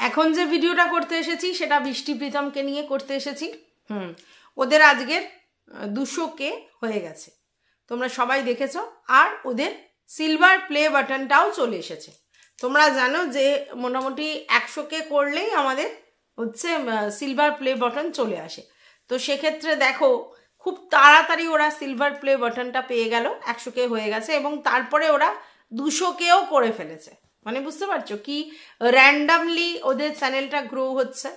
এখন যে ভিডিওটা করতে এসেছি সেটা বৃষ্টি প্রীতমকে নিয়ে করতে এসেছি। ওদের আজকের 200K হয়ে গেছে, তোমরা সবাই দেখেছো। আর ওদের সিলভার প্লে বাটনটাও চলে এসেছে। তোমরা জানো যে মোটামুটি 100K করলেই আমাদের হচ্ছে সিলভার প্লে বাটন চলে আসে। তো সেক্ষেত্রে দেখো খুব তাড়াতাড়ি ওরা সিলভার প্লে বাটনটা পেয়ে গেল, 100K হয়ে গেছে এবং তারপরে ওরা 200Kও করে ফেলেছে। মানে বুঝতে পারছো কি র্যান্ডামলি ওদের চ্যানেলটা গ্রো হচ্ছে।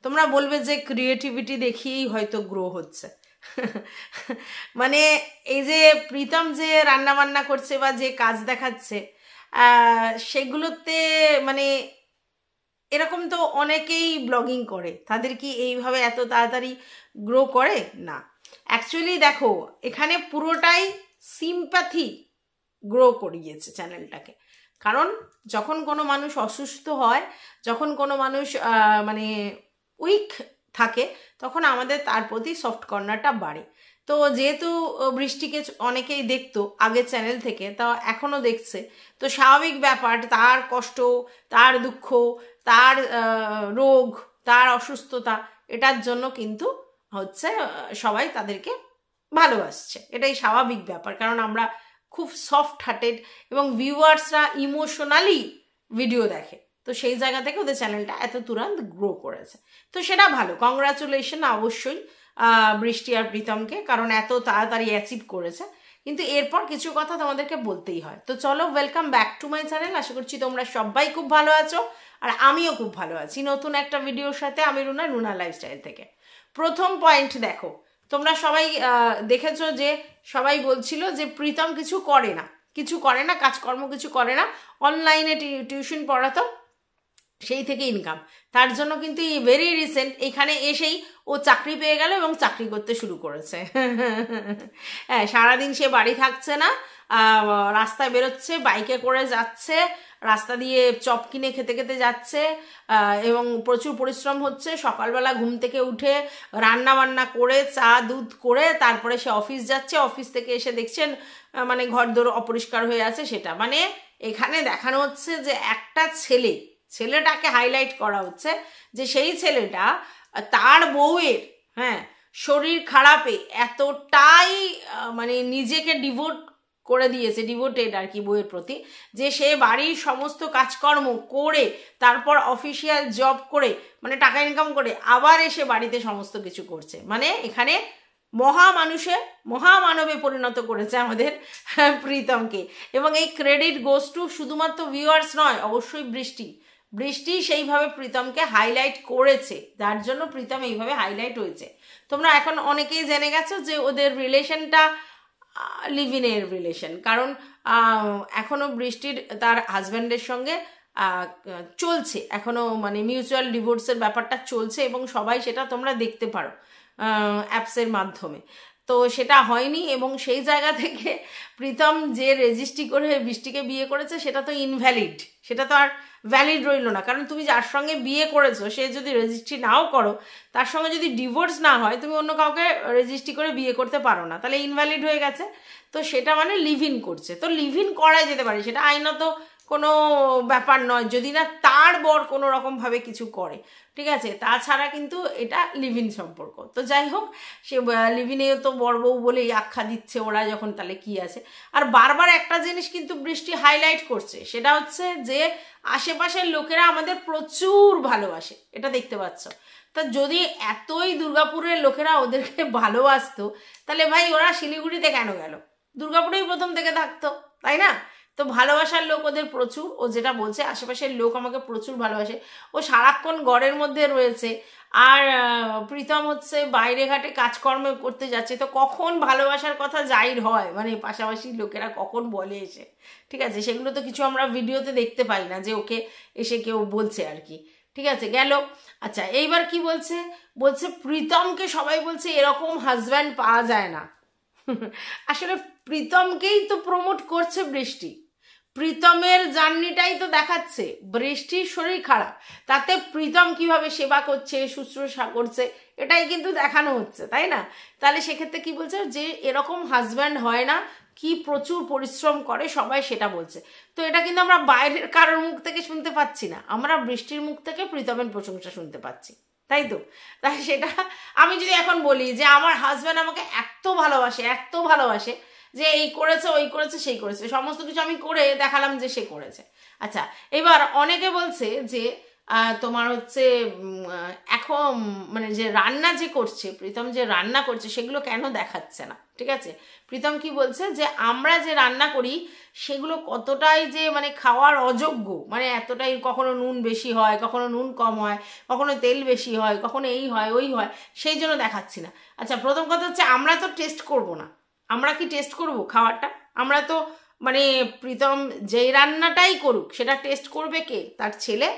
তোমরা বলবে যে ক্রিয়েটিভিটি দেখিয়েই হয়তো গ্রো হচ্ছে। মানে এই যে প্রীতম যে রান্না বান্না করছে বা যে কাজ দেখাচ্ছে সেগুলোতে মানে এরকম তো অনেকেই ব্লগিং করে, তাদের কি এইভাবে এত তাড়াতাড়ি গ্রো করে না। অ্যাকচুয়ালি দেখো এখানে পুরোটাই সিম্প্যাথি গ্রো করিয়েছে চ্যানেলটাকে। কারণ যখন কোনো মানুষ অসুস্থ হয়, যখন কোনো মানুষ মানে উইক থাকে, তখন আমাদের তার প্রতি সফট কর্নারটা বাড়ে। তো যেহেতু বৃষ্টিকে অনেকেই দেখতো আগের চ্যানেল থেকে, তা এখনও দেখছে, তো স্বাভাবিক ব্যাপার তার কষ্ট, তার দুঃখ, তার রোগ, তার অসুস্থতা, এটার জন্য কিন্তু হচ্ছে সবাই তাদেরকে ভালোবাসছে। এটাই স্বাভাবিক ব্যাপার, কারণ আমরা খুব সফট হার্টেড এবং ভিউয়ার্সরা ইমোশনালি ভিডিও দেখে। তো সেই জায়গা থেকে ওদের চ্যানেলটা এত তুরন্ত গ্রো করেছে, তো সেটা ভালো। কংগ্রাচুলেশন অবশ্যই বৃষ্টি আর প্রীতমকে, কারণ এত তাড়াতাড়ি অ্যাচিভ করেছে। কিন্তু এরপর কিছু কথা তোমাদেরকে বলতেই হয়। তো চলো, welcome back to my channel. আশা করছি তোমরা সবাই খুব ভালো আছো আর আমিও খুব ভালো আছি নতুন একটা ভিডিওর সাথে। আমি রুনা লাইফস্টাইল থেকে। প্রথম পয়েন্ট দেখো, তোমরা সবাই দেখেছো যে সবাই বলছিল যে প্রীতম কিছু করে না, কাজকর্ম কিছু করে না, অনলাইনে টিউশন পড়াতো, সেই থেকে ইনকাম। তার জন্য কিন্তু ভেরি রিসেন্ট এখানে এসেই ও চাকরি পেয়ে গেল এবং চাকরি করতে শুরু করেছে। হ্যাঁ, সারাদিন সে বাড়ি থাকছে না, রাস্তায় বেরোচ্ছে, বাইকে করে যাচ্ছে, রাস্তা দিয়ে চপ কিনে খেতে খেতে যাচ্ছে এবং প্রচুর পরিশ্রম হচ্ছে। সকালবেলা ঘুম থেকে উঠে রান্না বান্না করে চা দুধ করে তারপরে সে অফিস যাচ্ছে, অফিস থেকে এসে দেখছেন মানে ঘরদোর অপরিষ্কার হয়ে আছে। সেটা মানে এখানে দেখানো হচ্ছে যে একটা ছেলেটাকে হাইলাইট করা হচ্ছে যে সেই ছেলেটা তার বউয়ের শরীর খারাপে এতটাই মানে নিজেকে ডিভোট করে দিয়েছে, ডিভোটেড আর কি বউয়ের প্রতি, যে সে বাড়ির সমস্ত কাজকর্ম করে তারপর অফিসিয়াল জব করে মানে টাকা ইনকাম করে আবার এসে বাড়িতে সমস্ত কিছু করছে। মানে এখানে মহামানবে পরিণত করেছে আমাদের প্রীতমকে। এবং এই ক্রেডিট গোস টু শুধুমাত্র ভিউয়ার্স নয়, অবশ্যই বৃষ্টি সেইভাবে প্রীতমকে হাইলাইট করেছে, যার জন্য প্রীতম এইভাবে হাইলাইট হয়েছে। তোমরা এখন অনেকেই জেনে গেছো যে ওদের রিলেশনটা লিভ ইনের রিলেশন, কারণ এখনো বৃষ্টির তার হাজব্যান্ডের সঙ্গে চলছে, এখনো মানে মিউচুয়াল ডিভোর্সের ব্যাপারটা চলছে এবং সবাই সেটা তোমরা দেখতে পারো অ্যাপসের মাধ্যমে। তো সেটা হয়নি এবং সেই জায়গা থেকে প্রীতম যে রেজিস্ট্রি করে বৃষ্টিকে বিয়ে করেছে সেটা তো ইনভ্যালিড, সেটা তো আর ভ্যালিড রইল না। কারণ তুমি যার সঙ্গে বিয়ে করেছো সে যদি রেজিস্ট্রি নাও করো, তার সঙ্গে যদি ডিভোর্স না হয়, তুমি অন্য কাউকে রেজিস্ট্রি করে বিয়ে করতে পারো না, তাহলে ইনভ্যালিড হয়ে গেছে। তো সেটা মানে লিভ ইন করছে, তো লিভ ইন করাই যেতে পারে, সেটা আইনত কোনো ব্যাপার নয় যদি না তার বর কোনো রকমভাবে কিছু করে, ঠিক আছে। তাছাড়া কিন্তু এটা লিভ ইন সম্পর্ক। তো যাই হোক, সে লিভ ইনেও তো বর বউ বলেই আখ্যা দিচ্ছে ওরা যখন, তাহলে কি আছে। আর বারবার একটা জিনিস কিন্তু বৃষ্টি হাইলাইট করছে, সেটা হচ্ছে যে আশেপাশের লোকেরা আমাদের প্রচুর ভালোবাসে, এটা দেখতে পাচ্ছ। তা যদি এতই দুর্গাপুরের লোকেরা ওদেরকে ভালোবাসতো, তাহলে ভাই ওরা শিলিগুড়িতে কেন গেল? দুর্গাপুরেই প্রথম থেকে থাকতো, তাই না? তো ভালোবাসার লোক ওদের প্রচুর। ও যেটা বলছে আশেপাশের লোক আমাকে প্রচুর ভালোবাসে, ও সারাক্ষণ ঘরের মধ্যে রয়েছে আর প্রীতম হচ্ছে বাইরে ঘাটে কাজকর্ম করতে যাচ্ছে, তো কখন ভালোবাসার কথা জাহির হয় মানে পাশাপাশি লোকেরা কখন বলে এসে, ঠিক আছে, সেগুলো তো কিছু আমরা ভিডিওতে দেখতে পাই না যে ওকে এসে কেউ বলছে আর কি, ঠিক আছে, গেল। আচ্ছা, এইবার কি বলছে প্রীতমকে সবাই বলছে এরকম হাজব্যান্ড পাওয়া যায় না। আসলে প্রীতমকেই তো প্রমোট করছে বৃষ্টি, প্রীতমের জার্নিটাই তো দেখাচ্ছে। বৃষ্টির শরীর খারাপ, তাতে প্রীতম কিভাবে সেবা করছে, শুশ্রূষা করছে, এটাই কিন্তু দেখানো হচ্ছে, তাই না? তাহলে সেক্ষেত্রে কি বলছে যে এরকম হাজব্যান্ড হয় না, কি প্রচুর পরিশ্রম করে সবাই সেটা বলছে। তো এটা কিন্তু আমরা বাইরের কারোর মুখ থেকে শুনতে পাচ্ছি না, আমরা বৃষ্টির মুখ থেকে প্রীতমের প্রশংসা শুনতে পাচ্ছি, তাই তো? তাই সেটা আমি যদি এখন বলি যে আমার হাজব্যান্ড আমাকে এত ভালোবাসে যে এই করেছে, ওই করেছে, সেই করেছে, সমস্ত কিছু আমি করে দেখালাম যে সে করেছে। আচ্ছা, এবার অনেকে বলছে যে তোমার হচ্ছে এখন মানে যে রান্না যে করছে প্রীতম, যে রান্না করছে সেগুলো কেন দেখাচ্ছে না? ঠিক আছে, প্রীতম কি বলছে যে আমরা যে রান্না করি সেগুলো কতটাই যে মানে খাওয়ার অযোগ্য, মানে এতটাই, কখনো নুন বেশি হয়, কখনো নুন কম হয়, কখনো তেল বেশি হয়, কখনো এই হয় ওই হয়, সেই জন্য দেখাচ্ছি না। আচ্ছা, প্রথম কথা হচ্ছে আমরা তো টেস্ট করব না। আমরা কি টেস্ট করব খাবারটা? আমরা তো মানে প্রীতম যেই রান্নাটাই করুক সেটা টেস্ট করবে কে? তার ছেলে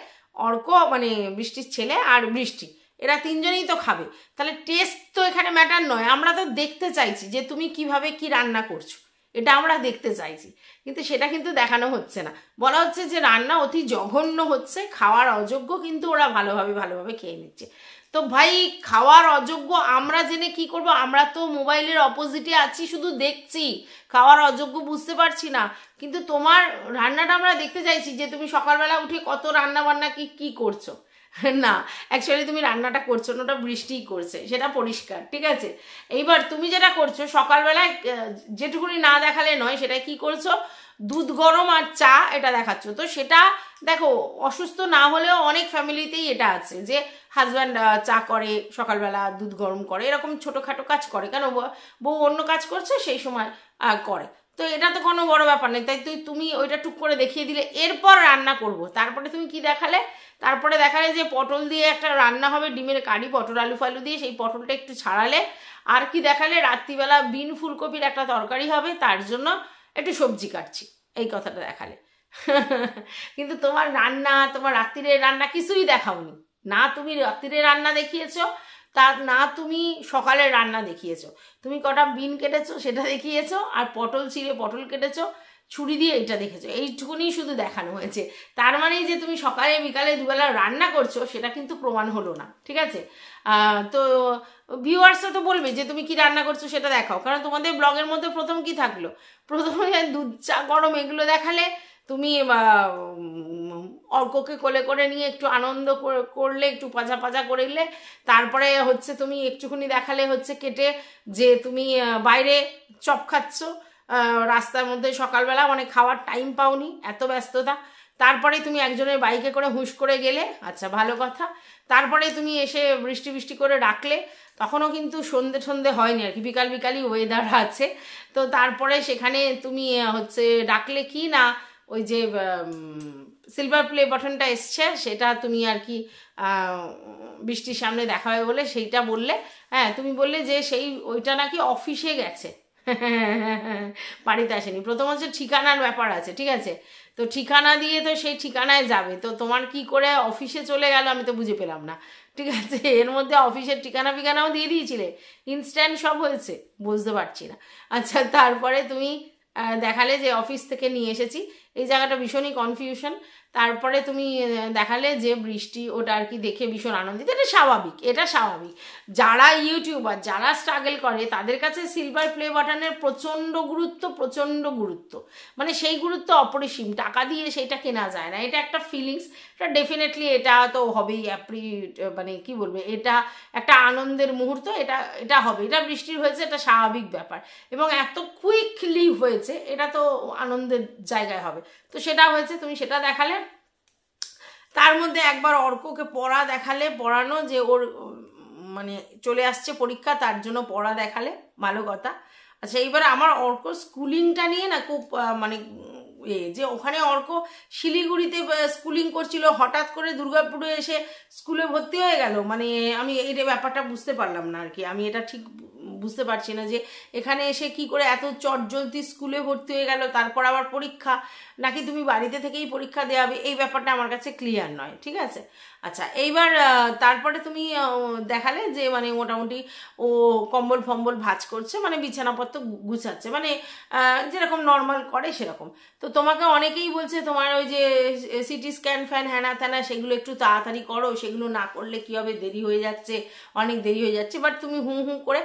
অর্ক, মানে বৃষ্টির ছেলে আর বৃষ্টি, এরা তিনজনেই তো খাবে। তাহলে টেস্ট তো এখানে ম্যাটার নয়, আমরা তো দেখতে চাইছি যে তুমি কিভাবে কি রান্না করছো, এটা আমরা দেখতে চাইছি, কিন্তু সেটা কিন্তু দেখানো হচ্ছে না। বলা হচ্ছে যে রান্না অতি জঘন্য হচ্ছে, খাওয়ার অযোগ্য, কিন্তু ওরা ভালোভাবে খেয়ে নিচ্ছে। তো ভাই, খাওয়ার অযোগ্য আমরা জেনে কি করব? আমরা তো মোবাইলের অপোজিটে আছি, শুধু দেখছি, খাওয়ার অযোগ্য বুঝতে পারছি না। কিন্তু তোমার রান্নাটা আমরা দেখতে চাইছি যে তুমি সকালবেলা উঠে কত রান্না বান্না কি করছো। না, অ্যাকচুয়ালি তুমি রান্নাটা করছো না, ওটা বৃষ্টিই করছে, সেটা পরিষ্কার। ঠিক আছে, এইবার তুমি যেটা করছো সকালবেলায় যেটুকুনি না দেখালে নয়, সেটা কি করছো? দুধ গরম আর চা এটা দেখাচ্ছ। তো সেটা দেখো, অসুস্থ না হলেও অনেক ফ্যামিলিতেই এটা আছে যে হাজব্যান্ড চা করে, সকালবেলা দুধ গরম করে, এরকম ছোটোখাটো কাজ করে। কেন? বউ অন্য কাজ করছে সেই সময় করে। তো এটা তো কোনো বড় ব্যাপার নেই। তাই তুমি ওইটা টুক করে দেখিয়ে দিলে, এরপর রান্না করব। তারপরে তুমি কি দেখালে? তারপরে দেখালে যে পটল দিয়ে একটা রান্না হবে, ডিমের কারি, পটল আলু ফালু দিয়ে, সেই পটলটা একটু ছাড়ালে। আর কি দেখালে? রাত্রিবেলা বিন ফুলকপির একটা তরকারি হবে, তার জন্য একটু সবজি কাটছি, এই কথাটা দেখালে। কিন্তু তোমার রান্না, তোমার রাত্রিরের রান্না কিছুই দেখাওনি। না তুমি রাত্রিরের রান্না দেখিয়েছো, না তুমি সকালের রান্না দেখিয়েছো। তুমি কটা বিন কেটেছো সেটা দেখিয়েছো, আর পটল ছিঁড়ে পটল কেটেছো ছুরি দিয়ে, এটা দেখেছো। এইটুকুনি শুধু দেখানো হয়েছে। তার মানে যে তুমি সকালে বিকালে দুবেলা রান্না করছো সেটা কিন্তু প্রমাণ হলো না। ঠিক আছে, তো ভিউয়ার্সরা তো বলবে যে তুমি কি রান্না করছো সেটা দেখাও, কারণ তোমাদের ব্লগের মধ্যে প্রথম কি থাকলো? প্রথমে দুধ চা গরম এগুলো দেখালে, তুমি অর্ককে কোলে করে নিয়ে একটু আনন্দ করলে, একটু পাজা করলে। তারপরে হচ্ছে তুমি একটুখানি দেখালে হচ্ছে কেটে যে তুমি বাইরে চপ খাচ্ছ রাস্তার মধ্যে সকালবেলা, মানে খাওয়ার টাইম পাওনি, এত ব্যস্ততা। তারপরে তুমি একজনের বাইকে করে হুঁশ করে গেলে, আচ্ছা ভালো কথা। তারপরে তুমি এসে বৃষ্টি করে ডাকলে, তখনও কিন্তু সন্ধে হয়নি আর কি, বিকালই ওয়েদার আছে। তো তারপরে সেখানে তুমি হচ্ছে ডাকলে কি না, ওই যে সিলভার প্লে বাটনটা এসছে সেটা তুমি আর কি বৃষ্টির সামনে দেখা হয় বলে সেইটা বললে। হ্যাঁ, তুমি বললে যে সেই ওইটা নাকি অফিসে গেছে, বাড়িতে আসেনি। প্রথম হচ্ছে ঠিকানার ব্যাপার আছে। ঠিক আছে, তো ঠিকানা দিয়ে তো সেই ঠিকানায় যাবে, তো তোমার কি করে অফিসে চলে গেল আমি তো বুঝে পেলাম না। ঠিক আছে, এর মধ্যে অফিসের ঠিকানাও দিয়ে দিয়েছিলে, ইনস্ট্যান্ট সব হয়েছে, বুঝতে পারছি না। আচ্ছা, তারপরে তুমি দেখালে যে অফিস থেকে নিয়ে এসেছি, এই জায়গাটা ভীষণই কনফিউশন। তারপরে তুমি দেখালে যে বৃষ্টি, ওটা আর কি দেখে ভীষণ আনন্দিত। এটা স্বাভাবিক। যারা ইউটিউবার, যারা স্ট্রাগল করে, তাদের কাছে সিলভার প্লে বাটনের প্রচণ্ড গুরুত্ব, মানে সেই গুরুত্ব অপরিসীম, টাকা দিয়ে সেইটা কেনা যায় না। এটা একটা ফিলিংস, এটা ডেফিনেটলি এটা তো হবেই, মানে কি বলবে, এটা একটা আনন্দের মুহূর্ত, এটা হবে। এটা বৃষ্টির হয়েছে, এটা স্বাভাবিক ব্যাপার, এবং এত কুইকলি হয়েছে, এটা তো আনন্দের জায়গায় হবে। তো সেটা হয়েছে, তুমি সেটা দেখালে। তার মধ্যে একবার অর্ককে পড়া দেখালে, পড়ানো যে ওর মানে চলে আসছে পরীক্ষা, তার জন্য পড়া দেখালে, ভালো কথা। আচ্ছা, এইবারে আমার অর্ক স্কুলিংটা নিয়ে না খুব মানে যে ওখানে অর্ক শিলিগুড়িতে স্কুলিং করছিল, হঠাৎ করে দুর্গাপুরে এসে স্কুলে ভর্তি হয়ে গেল, মানে আমি এই ব্যাপারটা বুঝতে পারলাম না আর কি। আমি এটা ঠিক বুঝতে পারছি না যে এখানে এসে কি করে এত চটজলদি স্কুলে ভর্তি হয়ে গেল, তারপর আবার পরীক্ষা, নাকি তুমি বাড়িতে থেকেই পরীক্ষা দেওয়াবে, এই ব্যাপারটা আমার কাছে ক্লিয়ার নয়। ঠিক আছে, আচ্ছা, এইবার তারপরে তুমি দেখালে যে মানে মোটামুটি ও কম্বল ফম্বল ভাঁজ করছে, মানে বিছানাপত্র গুছাচ্ছে, মানে যেরকম নর্মাল করে সেরকম। তো তোমাকে অনেকেই বলছে তোমার ওই যে সিটি স্ক্যান ফ্যান হ্যানা ত্যানা সেগুলো একটু তাড়াতাড়ি করো, সেগুলো না করলে কি হবে, অনেক দেরি হয়ে যাচ্ছে। বাট তুমি হু করে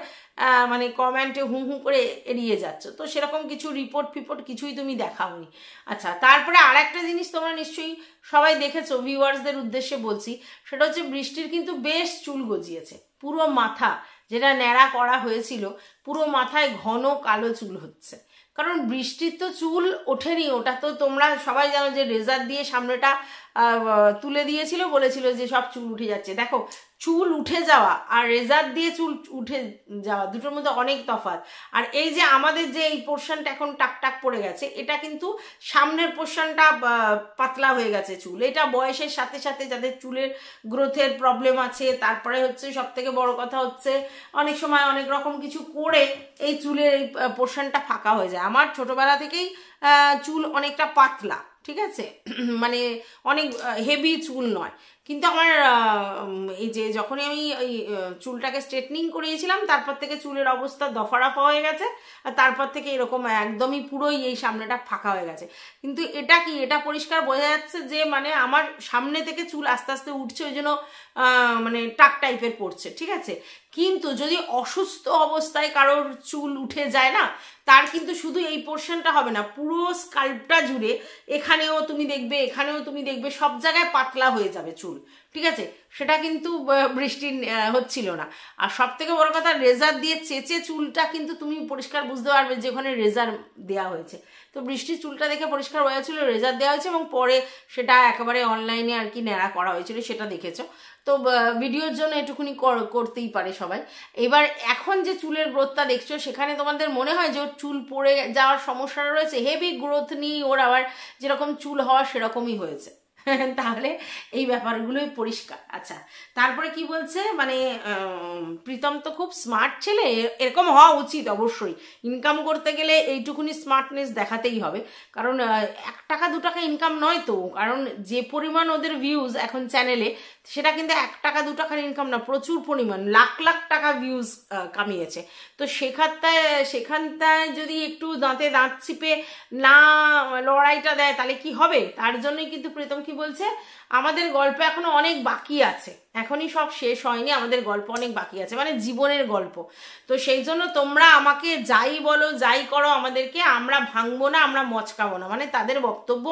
মানে কমেন্টে হু হু করে এড়িয়ে যাচ্ছ, তো সেরকম কিছু রিপোর্ট ফিপোর্ট কিছুই তুমি দেখাওনি। আচ্ছা, তারপরে আর একটা জিনিস তোমরা নিশ্চয়ই সবাই দেখেছো, ভিউয়ার্সদের উদ্দেশ্যে বলছি, সেটা হচ্ছে বৃষ্টির কিন্তু বেশ চুল গজিয়েছে, পুরো মাথা যেটা ন্যাড়া করা হয়েছিল পুরো মাথায় ঘন কালো চুল হচ্ছে। কারণ বৃষ্টির তো চুল ওঠেনি, ওটা তো তোমরা সবাই জানো যে রেজার দিয়ে সামনেটা তুলে দিয়েছিল, বলেছিল যে সব চুল উঠে যাচ্ছে। দেখো, চুল উঠে যাওয়া আর রেজার দিয়ে চুল উঠে যাওয়া দুটোর মধ্যে অনেক তফাৎ। আর এই যে আমাদের যে এই পোর্শনটা এখন টাক টাক পড়ে গেছে, এটা কিন্তু সামনের পোর্শনটা পাতলা হয়ে গেছে চুল। এটা বয়সের সাথে সাথে যাদের চুলের গ্রোথের প্রবলেম আছে, তারপরে হচ্ছে সব থেকে বড় কথা হচ্ছে অনেক সময় অনেক রকম কিছু করে এই চুলের এই পোর্শনটা ফাঁকা হয়ে যায়। আমার ছোটবেলা থেকেই চুল অনেকটা পাতলা, ঠিক আছে, মানে অনেক হেভি চুল নয়, কিন্তু আমার এই যে যখনই আমি ওই চুলটাকে স্ট্রেটনিং করিয়েছিলাম তারপর থেকে চুলের অবস্থা দফারফা হয়ে গেছে, আর তারপর থেকে এরকম একদমই পুরোই এই সামনেটা ফাঁকা হয়ে গেছে। কিন্তু এটা কি, এটা পরিষ্কার বোঝা যাচ্ছে যে মানে আমার সামনে থেকে চুল আস্তে আস্তে উঠছে, ওই জন্য মানে টাক টাইপের পড়ছে, ঠিক আছে। কিন্তু যদি অসুস্থ অবস্থায় কারোর চুল উঠে যায় না, তার কিন্তু শুধু এই পোর্শনটা হবে না, পুরো স্কাল্পটা জুড়ে এখানেও তুমি দেখবে, এখানেও তুমি দেখবে, সব জায়গায় পাতলা হয়ে যাবে চুল, ঠিক আছে। সেটা কিন্তু বৃষ্টি হচ্ছিল না। আর সব থেকে বড় কথা, রেজার দিয়ে চেঁচে চুলটা কিন্তু তুমি পরিষ্কার বুঝতে পারবে যে ওখানে রেজার দেওয়া হয়েছে। তো বৃষ্টির চুলটা দেখে পরিষ্কার হয়ে ছিল রেজার দেওয়া হয়েছে, এবং পরে সেটা একেবারে অনলাইনে আর কি ন্যাড়া করা হয়েছিল, সেটা দেখেছো। তো ভিডিওর জন্য এটুকুনি করতেই পারে সবাই। এবার এখন যে চুলের গ্রোথটা দেখছো, সেখানে তোমাদের মনে হয় যে ওর চুল পড়ে যাওয়ার সমস্যাটা রয়েছে, হেভি গ্রোথ নিয়ে ওর আবার যেরকম চুল হওয়া সেরকমই হয়েছে। তাহলে এই ব্যাপারগুলোই পরিষ্কার। আচ্ছা, তারপরে কি বলছে, মানে প্রীতম তো খুব স্মার্ট ছেলে, এরকম হওয়া উচিত অবশ্যই। ইনকাম করতে গেলে এইটুকুনি স্মার্টনেস দেখাতেই হবে, কারণ 1 টাকা 2 টাকা ইনকাম নয় তো, কারণ যে পরিমাণ ওদের ভিউজ এখন চ্যানেলে, সেটা কিন্তু 1 টাকা 2 টাকার ইনকাম না, প্রচুর পরিমাণ লাখ লাখ টাকা ভিউজ কামিয়েছে। তো সেখানটায় যদি একটু দাঁতে দাঁত চিপে না লড়াইটা দেয় তাহলে কি হবে। তার জন্যই কিন্তু প্রীতম কি বলছে, আমাদের গল্প এখনো অনেক বাকি আছে, এখনই সব শেষ হয়নি, আমাদের গল্প অনেক বাকি আছে, মানে জীবনের গল্প। তো সেই জন্য তোমরা আমাকে যাই বলো যাই করো আমাদেরকে, আমরা ভাঙবো না, আমরা মচকাবো না। মানে তাদের বক্তব্য,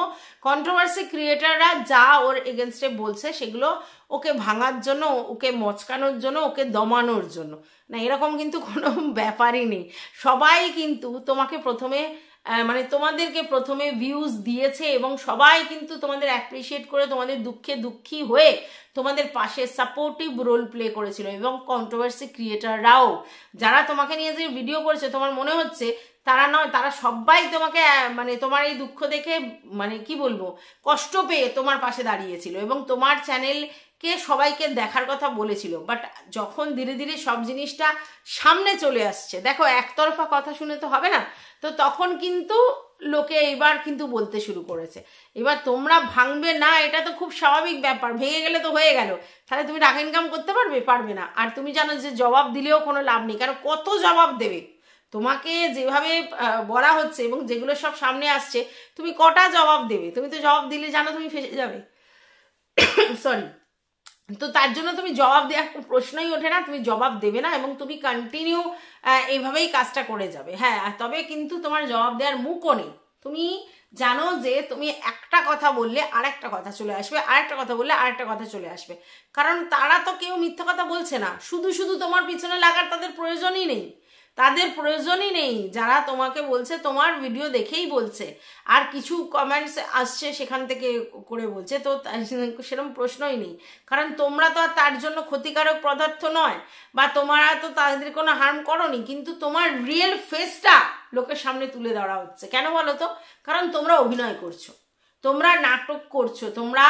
কন্ট্রোভার্সি ক্রিয়েটাররা যা ওর এগেনস্টে বলছে সেগুলো ওকে ভাঙার জন্য, ওকে মচকানোর জন্য, ওকে দমানোর জন্য না, এরকম কিন্তু কোনো ব্যাপারই নেই। সবাই কিন্তু তোমাকে প্রথমে মানে তোমাদেরকে প্রথমে ভিউজ দিয়েছে, এবং সবাই কিন্তু তোমাদের অ্যাপ্রিসিয়েট করে তোমাদের দুঃখে দুঃখী হয়ে তোমাদের পাশে সাপোর্টিভ রোল প্লে করেছিল। এবং কন্ট্রোভার্সি ক্রিয়েটাররাও যারা তোমাকে নিয়ে যে ভিডিও করেছে, তোমার মনে হচ্ছে তারা নয়, তারা সবাই তোমাকে মানে তোমার এই দুঃখ দেখে মানে কি বলবো, কষ্ট পেয়ে তোমার পাশে দাঁড়িয়েছিল, এবং তোমার চ্যানেলকে সবাইকে দেখার কথা বলেছিল। বাট যখন ধীরে ধীরে সব জিনিসটা সামনে চলে আসছে, দেখো একতরফা কথা শুনে তো হবে না, তো তখন কিন্তু লোকে এবার কিন্তু বলতে শুরু করেছে। এবার তোমরা ভাঙবে না, এটা তো খুব স্বাভাবিক ব্যাপার, ভেঙে গেলে তো হয়ে গেল, তাহলে তুমি টাকা ইনকাম করতে পারবে না। আর তুমি জানো যে জবাব দিলেও কোনো লাভ নেই, কারণ কত জবাব দেবে, তোমাকে যেভাবে বলা হচ্ছে এবং যেগুলো সব সামনে আসছে, তুমি কটা জবাব দেবে? তুমি তো জবাব দিলে জানো তুমি ফেসে যাবে, সরি। তো তার জন্য তুমি জবাব দেওয়ার প্রশ্নই ওঠে না, তুমি জবাব দেবে না, এবং তুমি কন্টিনিউ এইভাবেই কাজটা করে যাবে। হ্যাঁ, তবে কিন্তু তোমার জবাব দেওয়ার মুখও নেই। তুমি জানো যে তুমি একটা কথা বললে আরেকটা কথা চলে আসবে, আরেকটা কথা বললে আরেকটা কথা চলে আসবে, কারণ তারা তো কেউ মিথ্যা কথা বলছে না। শুধু শুধু তোমার পিছনে লাগার তাদের প্রয়োজনই নেই, যারা তোমাকে বলছে তোমার ভিডিও দেখেই বলছে, আর কিছু কমেন্টস আসছে সেখান থেকে করে বলছে, তো সেরকম প্রশ্নই নেই, কারণ তোমরা তো আর তার জন্য ক্ষতিকারক পদার্থ নয়, বা তোমরা তো তাদের কোনো হার্ম করোনি, কিন্তু তোমার রিয়েল ফেসটা লোকের সামনে তুলে ধরা হচ্ছে। কেন বলো তো? কারণ তোমরা অভিনয় করছো, তোমরা নাটক করছো, তোমরা,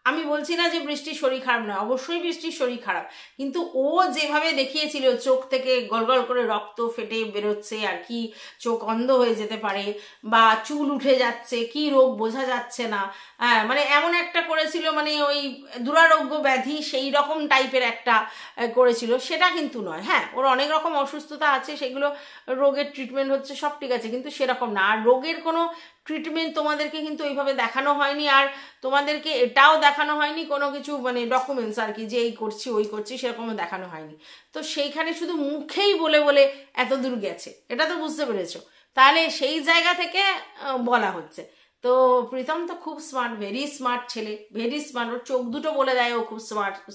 আমি বলছি না যে বৃষ্টির শরীর খারাপ নয়, অবশ্যই বৃষ্টির শরীর খারাপ, কিন্তু ও যেভাবে দেখিয়েছিল চোখ থেকে গলগল করে রক্ত ফেটে বেরোচ্ছে, আর কি চোখ অন্ধ হয়ে যেতে পারে, বা চুল উঠে যাচ্ছে, কি রোগ বোঝা যাচ্ছে না, মানে এমন একটা করেছিল, মানে ওই দুরারোগ্য ব্যাধি সেই রকম টাইপের একটা করেছিল, সেটা কিন্তু নয়। হ্যাঁ, ওর অনেক রকম অসুস্থতা আছে, সেগুলো রোগের ট্রিটমেন্ট হচ্ছে, সব ঠিক আছে, কিন্তু সেরকম না। আর রোগের কোনো ট্রিটমেন্ট তোমাদেরকে কিন্তু ওইভাবে দেখানো হয়নি, আর তোমাদেরকে এটাও দেখানো হয়নি কোনো কিছু মানে ডকুমেন্টস আর কি, যে এই করছি ওই করছি সেরকমও দেখানো হয়নি। তো সেইখানে শুধু মুখেই বলে বলে এত দূর গেছে, এটা তো বুঝতে পেরেছো। তাহলে সেই জায়গা থেকে বলা হচ্ছে। তো প্রীতম তো খুব স্মার্ট, ভেরি স্মার্ট ছেলে, ভেরি স্মার্ট, ওর চোখ দুটো বলে দেয় ও খুব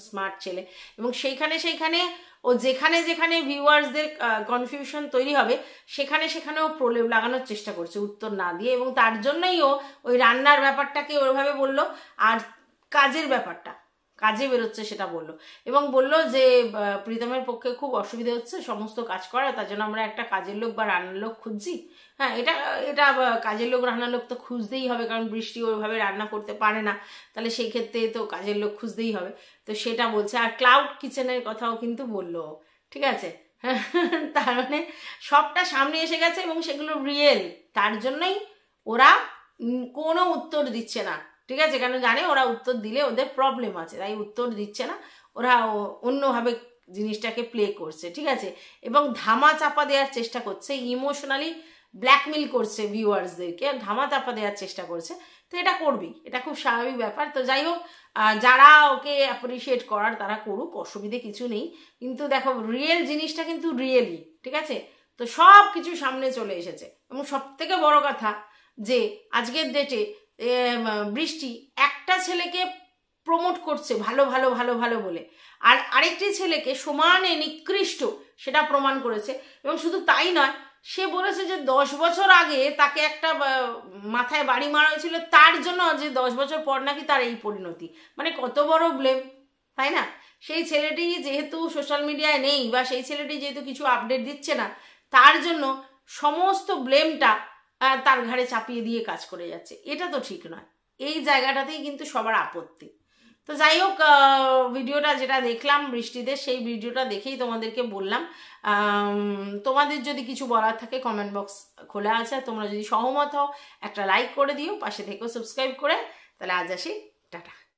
স্মার্ট ছেলে। এবং সেইখানে ও যেখানে যেখানে ভিউয়ার্সদের কনফিউশন তৈরি হবে সেখানে ও প্রলেপ লাগানোর চেষ্টা করছে উত্তর না দিয়ে, এবং তার জন্যই ও ওই রান্নার ব্যাপারটাকে ওইভাবে বলল, আর কাজের ব্যাপারটা কাজে বেরোচ্ছে সেটা বলল, এবং বলল যে প্রীতমের পক্ষে খুব অসুবিধা হচ্ছে সমস্ত কাজ করা, তার জন্য আমরা একটা কাজের লোক বা রান্নার লোক খুঁজছি। হ্যাঁ, এটা কাজের লোক রান্নার লোক তো খুঁজতেই হবে, কারণ বৃষ্টি ওইভাবে রান্না করতে পারে না, তাহলে সেই ক্ষেত্রে তো কাজের লোক খুঁজতেই হবে। তো সেটা বলছে, আর ক্লাউড কিচেনের কথাও কিন্তু বললো, ঠিক আছে। তার মানে সবটা সামনে এসে গেছে এবং সেগুলো রিয়েল, তার জন্যই ওরা কোনো উত্তর দিচ্ছে না, ঠিক আছে, কেন জানে ওরা উত্তর দিলে ওদের প্রবলেম আছে, তাই উত্তর দিচ্ছে না, ওরা অন্যভাবে জিনিসটাকে প্লে করছে, ঠিক আছে, এবং ধামা চাপা দেওয়ার চেষ্টা করছে, ইমোশনালি ব্ল্যাকমেল করছে ভিউয়ার্সদেরকে, ধামা চাপা দেওয়ার চেষ্টা করছে। তো এটা করবেই, এটা খুব স্বাভাবিক ব্যাপার। তো যাই হোক, যারা ওকে অ্যাপ্রিসিয়েট করার তারা করুক, অসুবিধে কিছু নেই, কিন্তু দেখো রিয়েল জিনিসটা কিন্তু রিয়েলই, ঠিক আছে। তো সব কিছু সামনে চলে এসেছে, এবং সব থেকে বড় কথা যে আজকের ডেটে বৃষ্টি একটা ছেলেকে প্রমোট করছে ভালো ভালো ভালো ভালো বলে, আর আরেকটি ছেলেকে সমানে নিকৃষ্ট সেটা প্রমাণ করেছে। এবং শুধু তাই নয়, সে বলেছে যে 10 বছর আগে তাকে একটা মাথায় বাড়ি মারা হয়েছিল, তার জন্য যে 10 বছর পর নাকি তার এই পরিণতি, মানে কত বড় ব্লেম, তাই না? সেই ছেলেটি যেহেতু সোশ্যাল মিডিয়ায় নেই, বা সেই ছেলেটি যেহেতু কিছু আপডেট দিচ্ছে না, তার জন্য সমস্ত ব্লেমটা তার ঘাড়ে চাপিয়ে দিয়ে কাজ করে যাচ্ছে, এটা তো ঠিক নয়। এই জায়গাটাতেই কিন্তু সবার আপত্তি। তো যাই হোক, ভিডিওটা যেটা দেখলাম বৃষ্টিদের, সেই ভিডিওটা দেখেই তোমাদেরকে বললাম। তোমাদের যদি কিছু বলার থাকে কমেন্ট বক্স খোলা আছে, তোমরা যদি সহমত হও একটা লাইক করে দিও, পাশে থেকেও সাবস্ক্রাইব করে। তাহলে আজ আসি, টাটা।